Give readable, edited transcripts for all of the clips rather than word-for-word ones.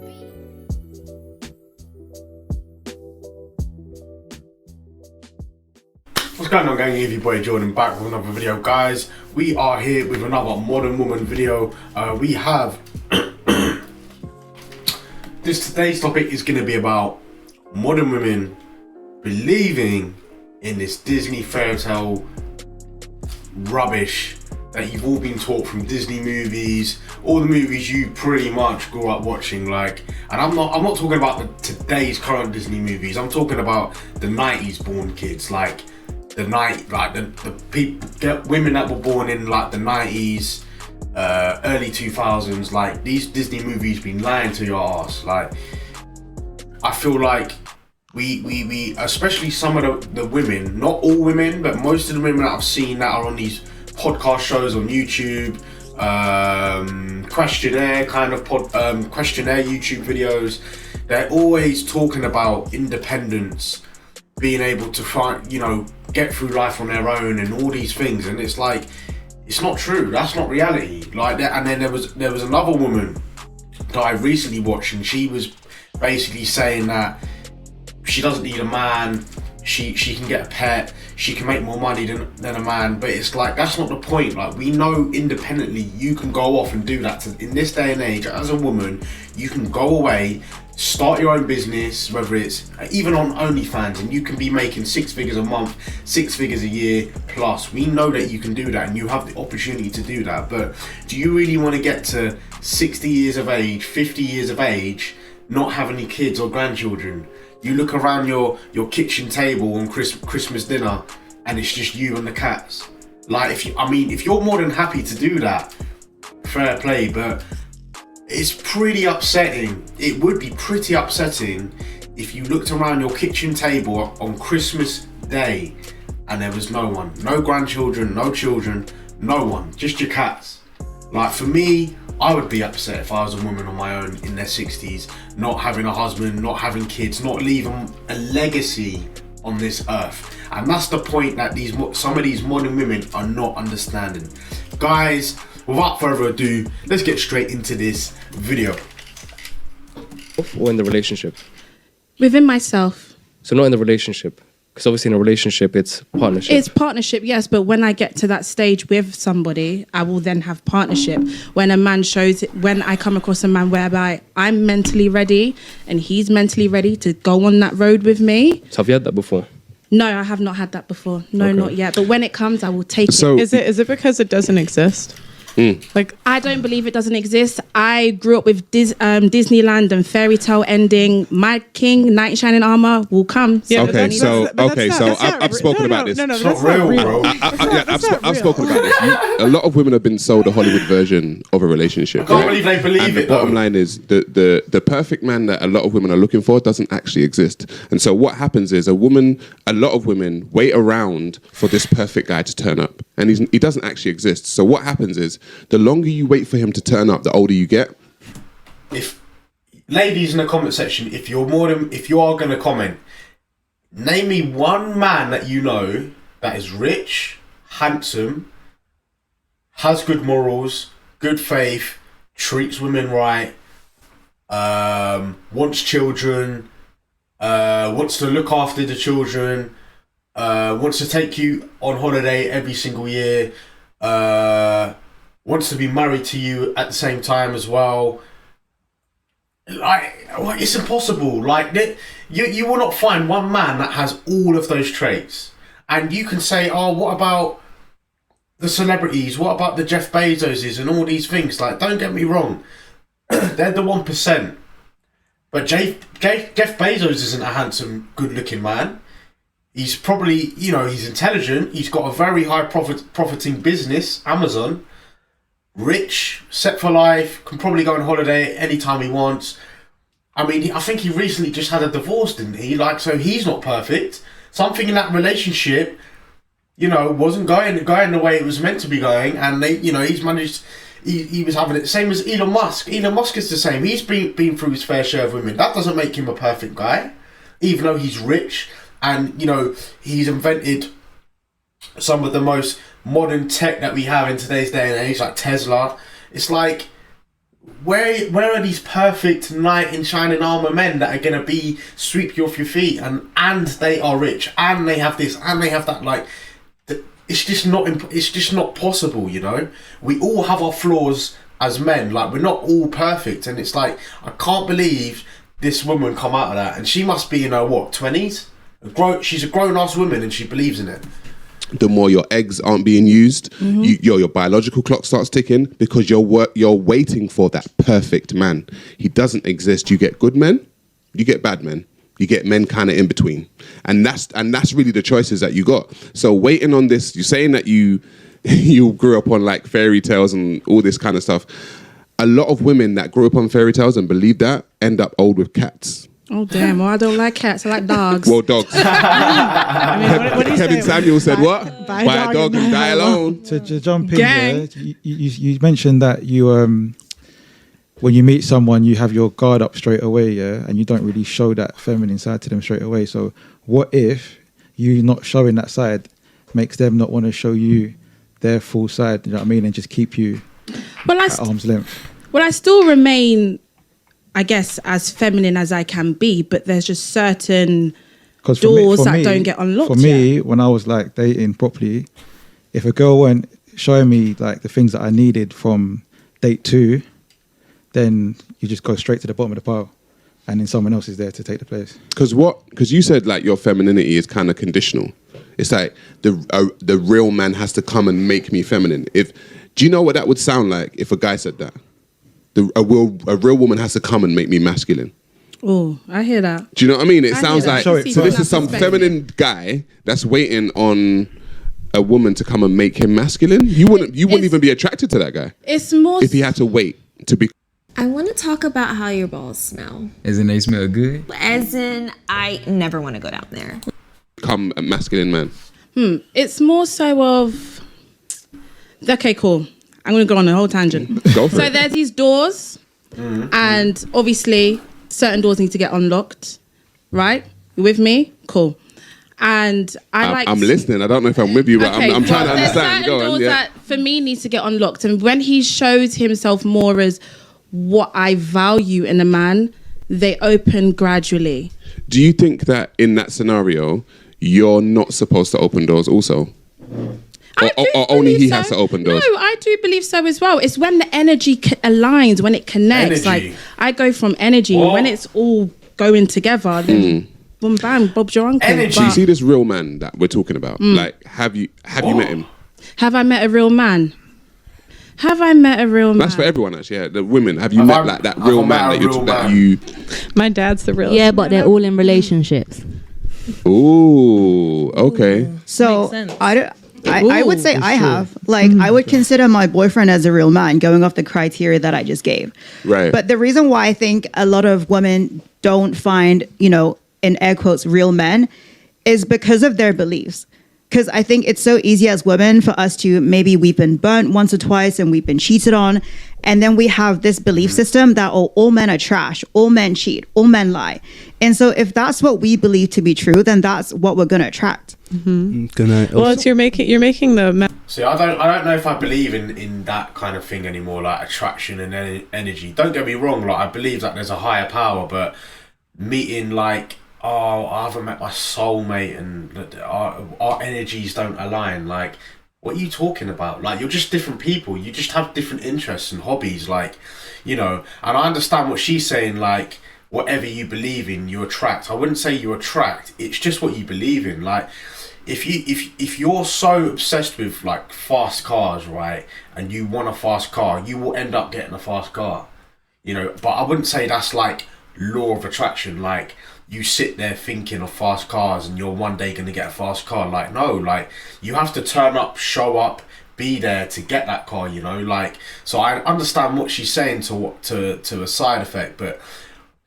What's going on, gang? It's your boy Jordan back with another video. Guys, we are here with another Modern Woman video. We have today's topic is going to be about modern women believing in this Disney fairy tale rubbish that you've all been taught from Disney movies, all the movies you pretty much grew up watching. Like, and I'm not talking about today's current Disney movies. I'm talking about the 90s born kids, like the women that were born in like the 90s, early 2000s. Like, these Disney movies been lying to your ass. Like, I feel like we especially some of the women, not all women, but most of the women that I've seen that are on these podcast shows on YouTube, questionnaire YouTube videos, they're always talking about independence, being able to find, get through life on their own and all these things, and it's like, it's not true. That's not reality. Like that. And then there was another woman that I recently watched, and she was basically saying that she doesn't need a man, she can get a pet, she can make more money than a man. But it's like, that's not the point. Like, we know independently you can go off and do that. In this day and age, as a woman, you can go away, start your own business, whether it's even on OnlyFans, and you can be making 6 figures a month, 6 figures a year plus. We know that you can do that, and you have the opportunity to do that. But do you really want to get to 60 years of age, 50 years of age, not have any kids or grandchildren? You look around your kitchen table on Christmas dinner, and it's just you and the cats. Like, if you're more than happy to do that, fair play. But it's pretty upsetting. It would be pretty upsetting if you looked around your kitchen table on Christmas Day and there was no one, no grandchildren, no children, no one, just your cats. Like, for me, I would be upset if I was a woman on my own in their 60s, not having a husband, not having kids, not leaving a legacy on this earth. And that's the point that some of these modern women are not understanding. Guys, without further ado, let's get straight into this video. Or in the relationship? Within myself. So not in the relationship? Because obviously in a relationship, it's partnership. It's partnership, yes. But when I get to that stage with somebody, I will then have partnership. When I come across a man whereby I'm mentally ready and he's mentally ready to go on that road with me. So have you had that before? No, I have not had that before. No, okay. Not yet. But when it comes, I will take it. Is it because it doesn't exist? Like, I don't believe it doesn't exist. I grew up with Disneyland and fairy tale ending. My king, knight in shining armor, will come. Yeah, I've spoken about this. It's not real, bro. I've spoken about this. A lot of women have been sold a Hollywood version of a relationship. I can't believe they believe it. The bottom line is the perfect man that a lot of women are looking for doesn't actually exist. And so what happens is a lot of women wait around for this perfect guy to turn up, and he doesn't actually exist. So what happens is, the longer you wait for him to turn up, the older you get. If ladies in the comment section, if you are going to comment, name me one man that you know that is rich, handsome, has good morals, good faith, treats women right, wants children, wants to look after the children, wants to take you on holiday every single year, wants to be married to you at the same time as well. Like, it's impossible. Like, you will not find one man that has all of those traits. And you can say, oh, what about the celebrities? What about the Jeff Bezoses and all these things? Like, don't get me wrong, they're the 1%. But Jeff Bezos isn't a handsome, good-looking man. He's probably, he's intelligent. He's got a very high profiting business, Amazon. Rich, set for life, can probably go on holiday anytime he wants. I mean, I think he recently just had a divorce, didn't he? Like, so he's not perfect. Something in that relationship, wasn't going the way it was meant to be going, and he's managed. He was having it. Same as Elon Musk. Elon Musk is the same. He's been through his fair share of women. That doesn't make him a perfect guy, even though he's rich and he's invented some of the most modern tech that we have in today's day and age, like Tesla. It's like, where are these perfect knight in shining armor men that are gonna be sweep you off your feet and they are rich and they have this and they have that? Like, it's just not possible, you know. We all have our flaws as men. Like, we're not all perfect, and it's like, I can't believe this woman come out of that, and she must be in her 20s. She's a grown-ass woman and she believes in it. The more your eggs aren't being used, your biological clock starts ticking because you're waiting for that perfect man. He doesn't exist. You get good men, you get bad men, you get men kind of in between, and that's really the choices that you got. So waiting on this, you're saying that you grew up on like fairy tales and all this kind of stuff. A lot of women that grew up on fairy tales and believe that end up old with cats. Oh damn! Well, I don't like cats. I like dogs. Well, dogs. I mean, what do you Kevin say? Samuel said what? Buy Buy a dog and die alone. To jump in Gang. there, you mentioned that you when you meet someone, you have your guard up straight away, yeah, and you don't really show that feminine side to them straight away. So what if you not showing that side makes them not want to show you their full side? You know what I mean? And just keep you at arm's length. Well, I still remain, I guess, as feminine as I can be, but there's just certain doors that don't get unlocked. For me, when I was like dating properly, if a girl weren't showing me like the things that I needed from date 2, then you just go straight to the bottom of the pile, and then someone else is there to take the place. Because you said like your femininity is kind of conditional. It's like the real man has to come and make me feminine. Do you know what that would sound like if a guy said that? A real woman has to come and make me masculine. Oh, I hear that. Do you know what I mean? It I sounds hear like that. so. This From is some that perspective. feminine guy that's waiting on a woman to come and make him masculine. You wouldn't even be attracted to that guy It's more. if he had to wait to be. I want to talk about how your balls smell. As in, they smell good. As in, I never want to go down there. Become a masculine man. It's more so of. Okay, cool. I'm going to go on a whole tangent. Go for So it. there's these doors, and obviously certain doors need to get unlocked, right? You with me? Cool. And I'm listening. I don't know if I'm with you, but I'm trying to there's understand. certain Go on. doors Yeah. that for me needs to get unlocked, and when he shows himself more as what I value in a man, they open gradually. Do you think that in that scenario, you're not supposed to open doors also? Or only he has to open doors? No, I do believe so as well. It's when the energy aligns, when it connects. Energy. Like, I go from energy. What? When it's all going together, then boom, bam, Bob's your uncle. Energy. Do you But see this real man that we're talking about? Like, have you met him? have I met a real man? Have I met a real man? That's for everyone, actually. Yeah. The women, have you Have met I- like that have real I met man a that real that man? you? My dad's the real. Yeah, but they're all in relationships. Ooh, okay. So Makes sense. I would say I have. Like, I would consider my boyfriend as a real man, going off the criteria that I just gave. Right. But the reason why I think a lot of women don't find, in air quotes, real men is because of their beliefs. Because I think it's so easy as women for us to maybe we've been burnt once or twice and we've been cheated on. And then we have this belief system that all men are trash, all men cheat, all men lie. And so if that's what we believe to be true, then that's what we're going to attract. Well, it's you're making the. See, I don't know if I believe in that kind of thing anymore, like attraction and energy. Don't get me wrong, like I believe that there's a higher power, but meeting like, oh, I haven't met my soulmate and that our energies don't align. Like, what are you talking about? Like, you're just different people. You just have different interests and hobbies, like, and I understand what she's saying, like, whatever you believe in, you attract. I wouldn't say you attract, it's just what you believe in. Like, if you're so obsessed with like fast cars, right, and you want a fast car, you will end up getting a fast car, but I wouldn't say that's like law of attraction. Like, you sit there thinking of fast cars and you're one day going to get a fast car. Like, no, like, you have to turn up, show up, be there to get that car, like, so I understand what she's saying to a side effect, but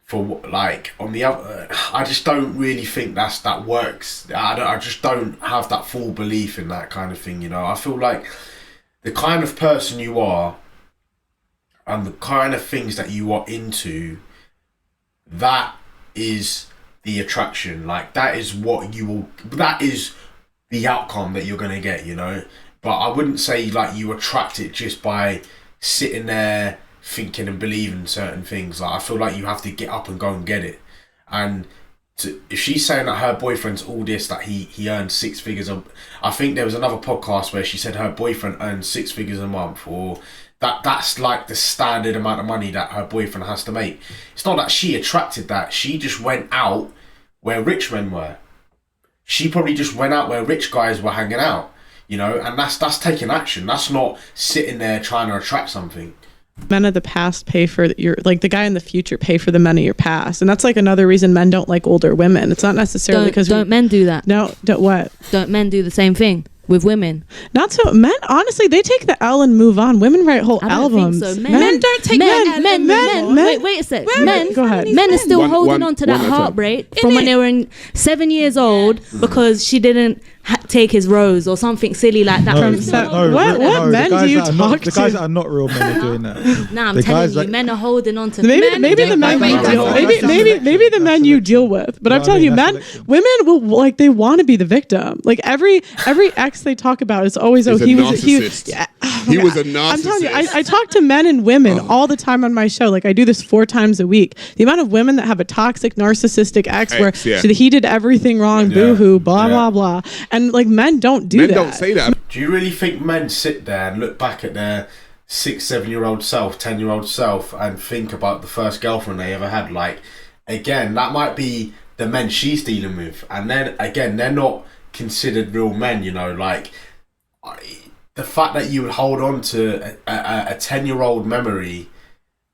for like on the other, I just don't really think that works. I just don't have that full belief in that kind of thing. I feel like the kind of person you are and the kind of things that you are into, that is the attraction. Like, that is that is the outcome that you're gonna get, but I wouldn't say like you attract it just by sitting there thinking and believing certain things. Like I feel like you have to get up and go and get it. And if she's saying that her boyfriend's all this, that he earned 6 figures I think there was another podcast where she said her boyfriend earned 6 figures a month, or that's like the standard amount of money that her boyfriend has to make. It's not that she attracted that. She just went out where rich men were. She probably just went out where rich guys were hanging out, you know, and that's taking action. That's not sitting there trying to attract something. Men of the past pay for your, like the guy in the future pay for the men of your past, and that's like another reason men don't like older women. It's not necessarily because don't men do that? No, what? Don't men do the same thing with women? Not so. Men, honestly, they take the L and move on. Women write whole albums. Think so. Men don't take men. Wait a sec. Men. Go ahead. Men are still holding on to that heartbreak from when they were 7 years old because she didn't take his rose or something silly like that. What men do you talk to? The guys that are not real men are doing that. Nah, I'm telling you, men are holding on to. Maybe the men you deal. Maybe the men you deal with. But I'm telling you, women will like they want to be the victim. Like every ex they talk about is always he was a narcissist. I'm telling you, I talk to men and women all the time on my show. Like I do this 4 times a week. The amount of women that have a toxic narcissistic ex where he did everything wrong, boo-hoo, blah blah blah. And like men don't do that. Men don't say that. Do you really think men sit there and look back at their 6-7-year-old self, 10-year-old self, and think about the first girlfriend they ever had? Like, again, that might be the men she's dealing with, and then again, they're not considered real men. You know, like the fact that you would hold on to a 10-year-old memory.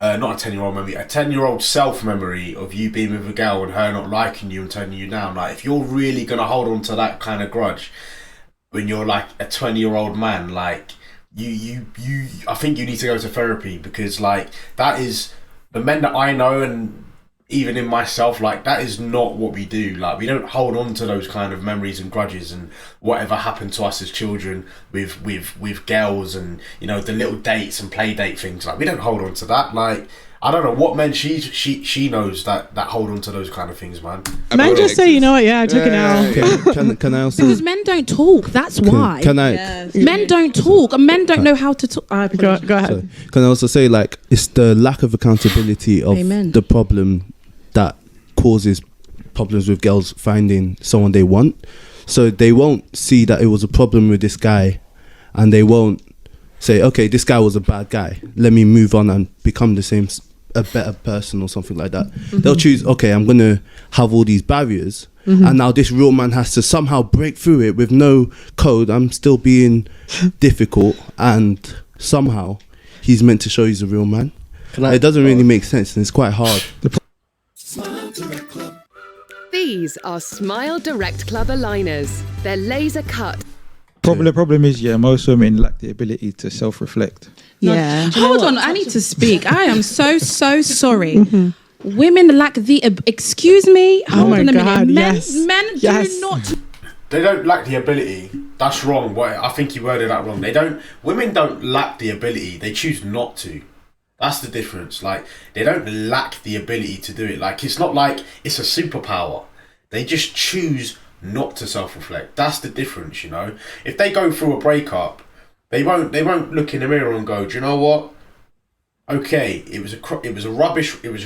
Not a 10-year-old memory, a 10-year-old self-memory of you being with a girl and her not liking you and turning you down. Like, if you're really going to hold on to that kind of grudge when you're like a 20-year-old man, like, I think you need to go to therapy, because, like, that is the men that I know, and even in myself, like, that is not what we do. Like, we don't hold on to those kind of memories and grudges and whatever happened to us as children with girls and, you know, the little dates and play date things. Like, we don't hold on to that. Like, I don't know what men she knows that hold on to those kind of things, man. Men just say, you know what, I took an L. Can I also... Because men don't talk, that's why. Can I... Yes. Men don't talk, and men don't know how to talk. Go ahead. Sorry. Can I also say, like, it's the lack of accountability of the problem that causes problems with girls finding someone they want. So they won't see that it was a problem with this guy, and they won't say, okay, this guy was a bad guy, let me move on and become a better person or something like that. They'll choose, okay, I'm gonna have all these barriers, and now this real man has to somehow break through it with no code. I'm still being difficult, and somehow he's meant to show he's a real man. It doesn't really make sense, and it's quite hard. These are Smile Direct Club aligners. They're laser cut. The problem is, most women lack the ability to self-reflect. Yeah. Hold on, I need to speak. I am so sorry. Women lack the... excuse me? Hold on a minute. Men do not... They don't lack the ability. That's wrong. I think you worded that wrong. Women don't lack the ability. They choose not to. That's the difference. Like, they don't lack the ability to do it. Like, it's not like it's a superpower. They just choose not to self-reflect. That's the difference, you know. If they go through a breakup, they won't look in the mirror and go, do you know what? Okay, it was a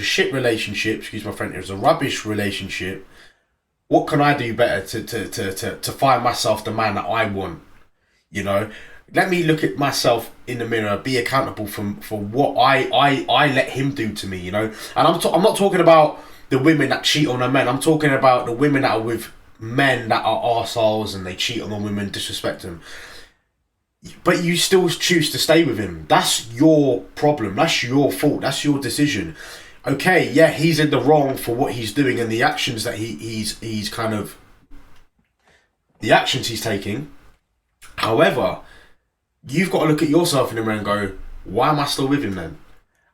shit relationship. Excuse my friend. It was a rubbish relationship. What can I do better to find myself the man that I want? You know. Let me look at myself in the mirror, be accountable for what I let him do to me, you know. And I'm not talking about the women that cheat on their men. I'm talking about the women that are with men that are arseholes and they cheat on the women, disrespect them. But you still choose to stay with him. That's your problem. That's your fault. That's your decision. Okay, yeah, he's in the wrong for what he's doing and the actions that he's taking. However, you've got to look at yourself in the mirror and go, why am I still with him then?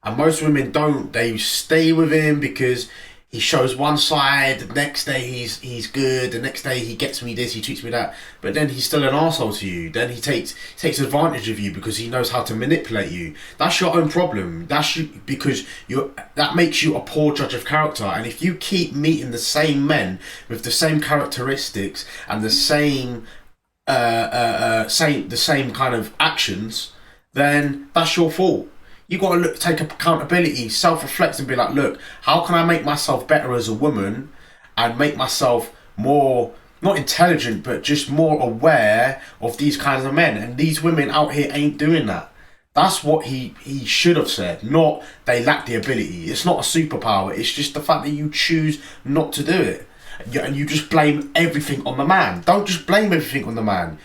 And most women don't. They stay with him because he shows one side, the next day he's good, the next day he gets me this, he treats me that, but then he's still an arsehole to you. Then he takes advantage of you because he knows how to manipulate you. That's your own problem. That makes you a poor judge of character. And if you keep meeting the same men with the same characteristics and the same kind of actions, then that's your fault. You got to take accountability, self-reflect, and be like, look, how can I make myself better as a woman and make myself more, not intelligent, but just more aware of these kinds of men? And these women out here ain't doing that. That's what he should have said, not they lack the ability. It's not a superpower. It's just the fact that you choose not to do it. And you just blame everything on the man. Don't just blame everything on the man.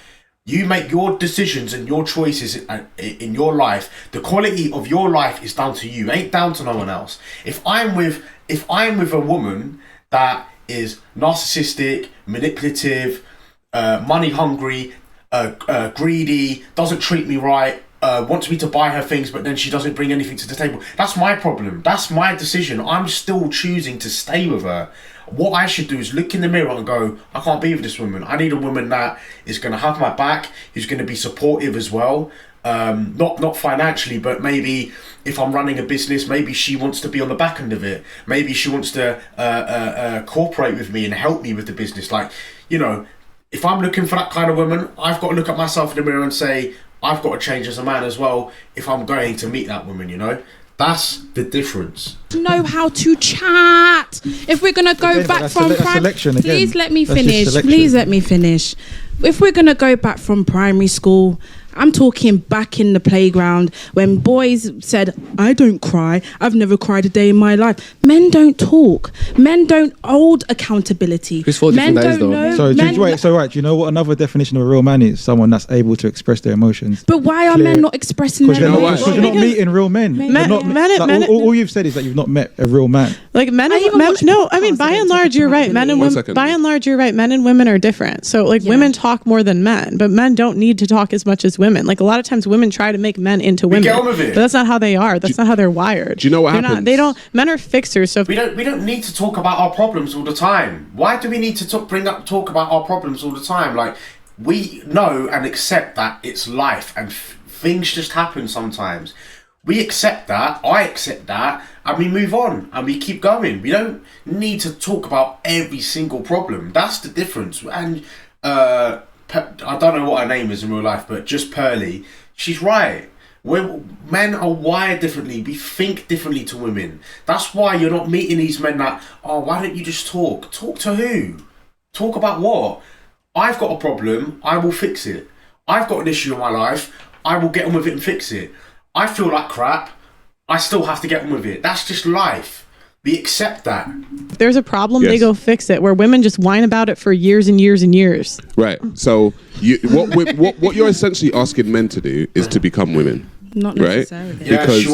You make your decisions and your choices in your life. The quality of your life is down to you. It ain't down to no one else. If I'm with a woman that is narcissistic, manipulative, money hungry, greedy, doesn't treat me right, wants me to buy her things, but then she doesn't bring anything to the table, that's my problem. That's my decision. I'm still choosing to stay with her. What I should do is look in the mirror and go, I can't be with this woman. I need a woman that is going to have my back, who's going to be supportive as well. Not financially, but maybe if I'm running a business, maybe she wants to be on the back end of it. Maybe she wants to cooperate with me and help me with the business. Like, you know, if I'm looking for that kind of woman, I've got to look at myself in the mirror and say, I've got to change as a man as well if I'm going to meet that woman, you know? That's the difference. Know how to chat. If we're gonna go back from please let me finish. If we're gonna go back from primary school, I'm talking back in the playground when boys said, I don't cry, I've never cried a day in my life. Men don't talk. Men don't hold accountability. Men don't know. So do you know what another definition of a real man is? Someone that's able to express their emotions. But why are men not expressing their emotions? Because you're not meeting real men. All you've said is that you've not met a real man. Like by and large, you're right. Men and women. By and large, you're right. Men and women are different. So women talk more than men, but men don't need to talk as much as women. Like a lot of times women try to make men into women, but that's not how they are. That's not how they're wired. Do you know what happens? Men are fixers. So we don't need to talk about our problems all the time. Why do we need to talk about our problems all the time? Like, we know and accept that it's life and things just happen sometimes. We accept that, I accept that, and we move on and we keep going. We don't need to talk about every single problem. That's the difference. And I don't know what her name is in real life, but just Pearly, she's right. Men are wired differently. We think differently to women. That's why you're not meeting these men that, why don't you just talk? Talk to who? Talk about what? I've got a problem, I will fix it. I've got an issue in my life, I will get on with it and fix it. I feel like crap, I still have to get on with it. That's just life. We accept that. If there's a problem, they go fix it. Where women just whine about it for years and years and years. Right. So what you're essentially asking men to do is to become women. Not necessarily. Right? Because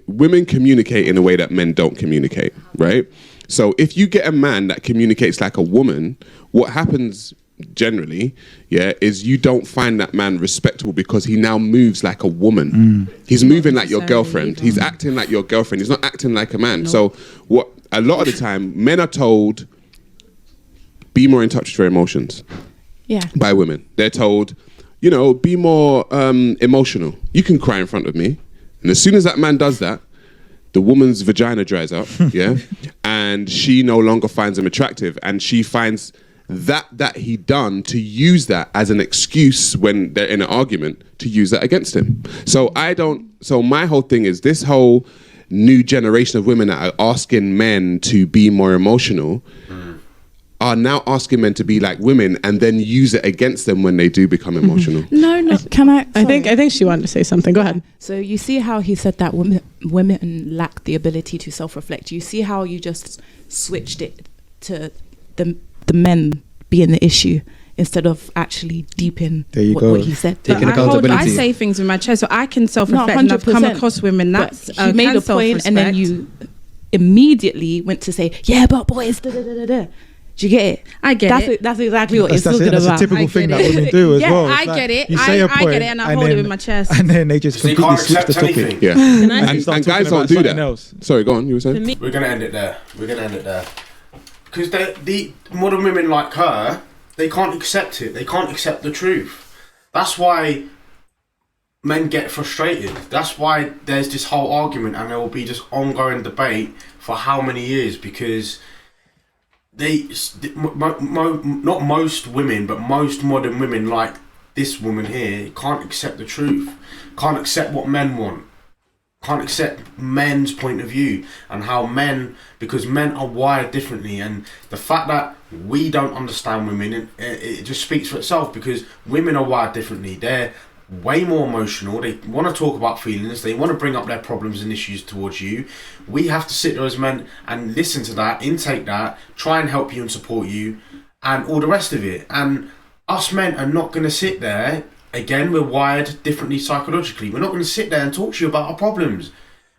women communicate in a way that men don't communicate. Right. So if you get a man that communicates like a woman, what happens generally, is you don't find that man respectable because he now moves like a woman. He's moving like your girlfriend. He's acting like your girlfriend. He's not acting like a man. Nope. So what a lot of the time men are told, be more in touch with your emotions. Yeah. By women. They're told, be more emotional. You can cry in front of me. And as soon as that man does that, the woman's vagina dries up, and she no longer finds him attractive, and she finds that he done to use that as an excuse when they're in an argument to use that against him. So my whole thing is this whole new generation of women that are asking men to be more emotional are now asking men to be like women and then use it against them when they do become emotional. No. Can I? I think she wanted to say something. Go ahead. So you see how he said that women lack the ability to self-reflect. You see how you just switched it to the men being the issue instead of actually deeping what he said. Taking accountability. I say things with my chest, so I can self-reflect. And I've come across women that's you made a point, and then you immediately went to say, "Yeah, but boys." Da, da, da, da. Do you get it? I get it. That's exactly what it's talking about. That's a typical thing that women do as well. I get it. I get it, and I hold it with my chest. And then they just completely switch the topic. Yeah. And guys don't do that. Sorry, go on. You were saying? We're gonna end it there. Because the modern women like her, they can't accept it. They can't accept the truth. That's why men get frustrated. That's why there's this whole argument, and there will be this ongoing debate for how many years, because not most women, but most modern women like this woman here can't accept the truth, can't accept what men want. can't accept men's point of view and how men, because men are wired differently, and the fact that we don't understand women, it just speaks for itself, because women are wired differently. They're way more emotional. They want to talk about feelings. They want to bring up their problems and issues towards you. We have to sit there as men and listen to that, intake that, try and help you and support you, and all the rest of it. And us men are not going to sit there. Again, we're wired differently psychologically. We're not going to sit there and talk to you about our problems,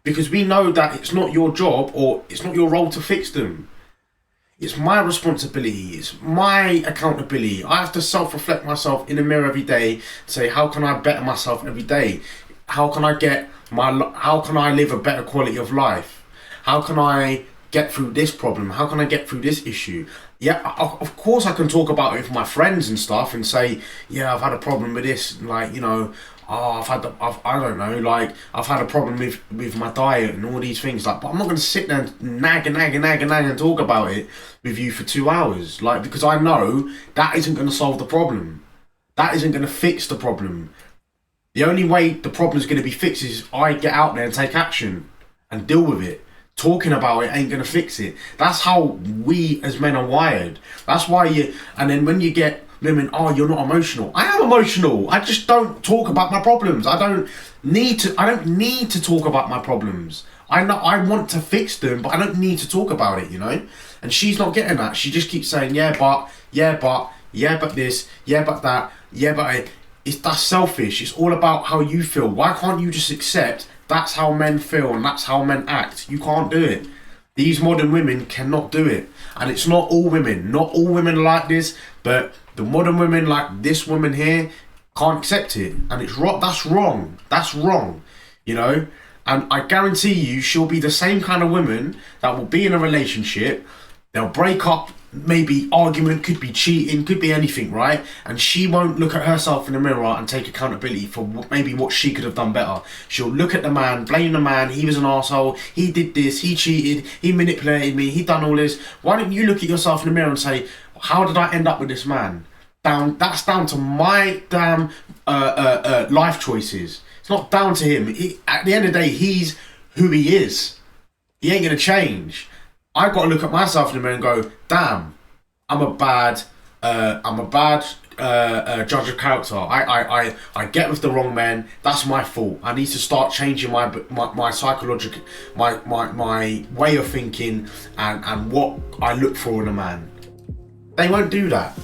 because we know that it's not your job or it's not your role to fix them. It's my responsibility. It's my accountability. I have to self-reflect myself in the mirror every day, say, how can I better myself every day? How can I live a better quality of life? How can I get through this problem? How can I get through this issue? Yeah, of course I can talk about it with my friends and stuff and say, yeah, I've had a problem with this, like, you know, I've had a problem with my diet and all these things, like, but I'm not going to sit there and nag and talk about it with you for 2 hours, like, because I know that isn't going to solve the problem. That isn't going to fix the problem. The only way the problem is going to be fixed is I get out there and take action and deal with it. Talking about it ain't going to fix it. That's how we as men are wired. That's why and then when you get women, oh, you're not emotional. I am emotional. I just don't talk about my problems. I don't need to talk about my problems. I want to fix them, but I don't need to talk about it, you know? And she's not getting that. She just keeps saying, yeah, but this, yeah, but that, yeah, but that's selfish. It's all about how you feel. Why can't you just accept that's how men feel and that's how men act? You can't do it. These modern women cannot do it. And it's not all women. Not all women are like this, but the modern women, like this woman here, can't accept it. And it's wrong. That's wrong. That's wrong. You know? And I guarantee you she'll be the same kind of woman that will be in a relationship. They'll break up, maybe argument, could be cheating, could be anything, right? And she won't look at herself in the mirror and take accountability for maybe what she could have done better. She'll look at the man, blame the man, he was an arsehole, he did this, he cheated, he manipulated me, he done all this. Why don't you look at yourself in the mirror and say, how did I end up with this man? That's down to my damn life choices. It's not down to him. At the end of the day, he's who he is. He ain't gonna change. I've got to look at myself in the mirror and go, damn, I'm a bad judge of character. I get with the wrong men. That's my fault. I need to start changing my psychological, my way of thinking and what I look for in a man. They won't do that.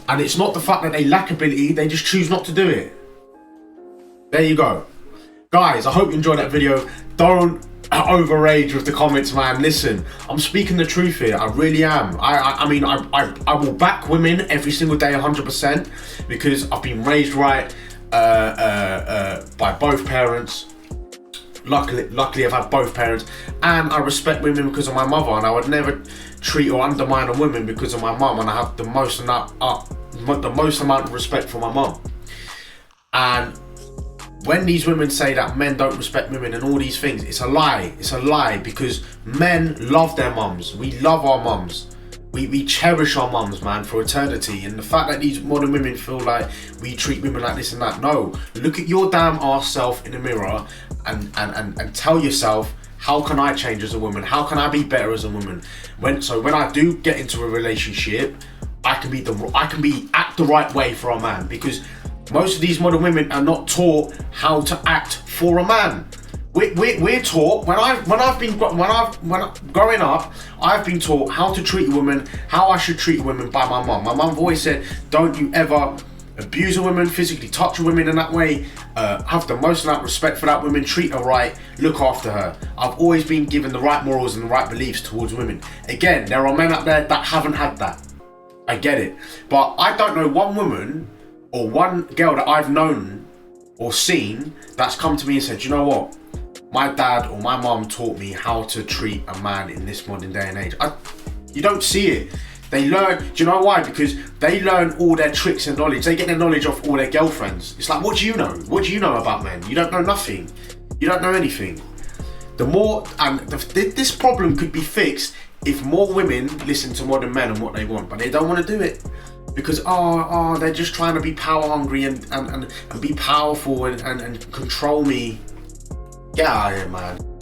And it's not the fact that they lack ability, they just choose not to do it. There you go. Guys, I hope you enjoyed that video. Don't overrage with the comments, man. Listen, I'm speaking the truth here. I really am. I mean, I will back women every single day 100% because I've been raised right by both parents. Luckily I've had both parents, and I respect women because of my mother, and I would never treat or undermine a woman because of my mum, and I have the most amount of respect for my mum. And when these women say that men don't respect women and all these things, it's a lie. It's a lie, because men love their mums. We love our mums. We cherish our mums, man, for eternity. And the fact that these modern women feel like we treat women like this and that, no. Look at your damn arse self in the mirror and tell yourself, how can I change as a woman? How can I be better as a woman? When I do get into a relationship, I can be act the right way for a man, because most of these modern women are not taught how to act for a man. We're taught, when growing up, I've been taught how to treat a woman, how I should treat women by my mum. My mum always said, don't you ever abuse a woman, physically touch a woman in that way, have the most amount of respect for that woman, treat her right, look after her. I've always been given the right morals and the right beliefs towards women. Again, there are men out there that haven't had that. I get it. But I don't know one woman or one girl that I've known or seen that's come to me and said, you know what? My dad or my mum taught me how to treat a man in this modern day and age. You don't see it. They learn, do you know why? Because they learn all their tricks and knowledge. They get their knowledge off all their girlfriends. It's like, what do you know? What do you know about men? You don't know nothing. You don't know anything. This problem could be fixed if more women listen to modern men and what they want, but they don't want to do it. Because they're just trying to be power hungry and be powerful and control me. Get out of here, man.